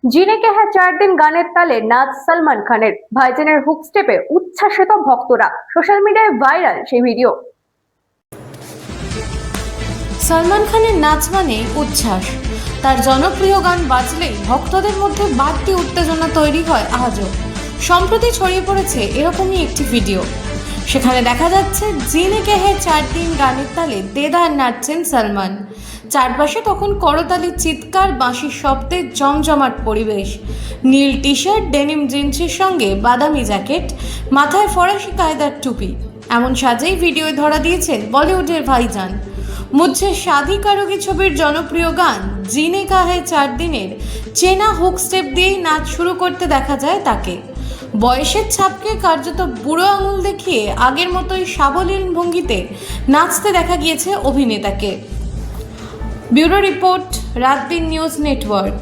জিনে কে হ্যাঁ 4 দিন গানের তালে নাচ সলমান খানের। ভাইজানের হুক স্টেপে উচ্ছ্বাসিত ভক্তরা। সোশ্যাল মিডিয়ায় ভাইরাল সেই ভিডিও। সলমান খানের নাচ মানে উচ্ছ্বাস। তার জনপ্রিয় গান বাজলেই ভক্তদের মধ্যে বাড়তি উত্তেজনা তৈরি হয় আজও। সম্প্রতি ছড়িয়ে পড়েছে এরকমই একটি ভিডিও। সেখানে দেখা যাচ্ছে জিনে কে হ্যাঁ 4 দিন গানের তালে দেদার নাচছেন সলমান। চারপাশে তখন করতালির চিৎকার, বাঁশির শব্দে জমজমাট পরিবেশ। নীল টি শার্ট, ডেনিম জিন্সের সঙ্গে বাদামি জ্যাকেট, মাথায় ফরাসি কায়দার টুপি, এমন সাজেই ভিডিওয় ধরা দিয়েছেন বলিউডের ভাইজান। মুঝে শাদি করোগি ছবির জনপ্রিয় গান জিনে কা হ্যায় 4 দিনের চেনা হুক স্টেপ দিয়েই নাচ শুরু করতে দেখা যায় তাকে। বয়সের ছাপকে কার্যত বুড়ো আঙুল দেখিয়ে আগের মতোই সাবলীল ভঙ্গিতে নাচতে দেখা গিয়েছে অভিনেতাকে। ব্যুরো রিপোর্ট, রাত দিন নিউজ নেটওয়ার্ক।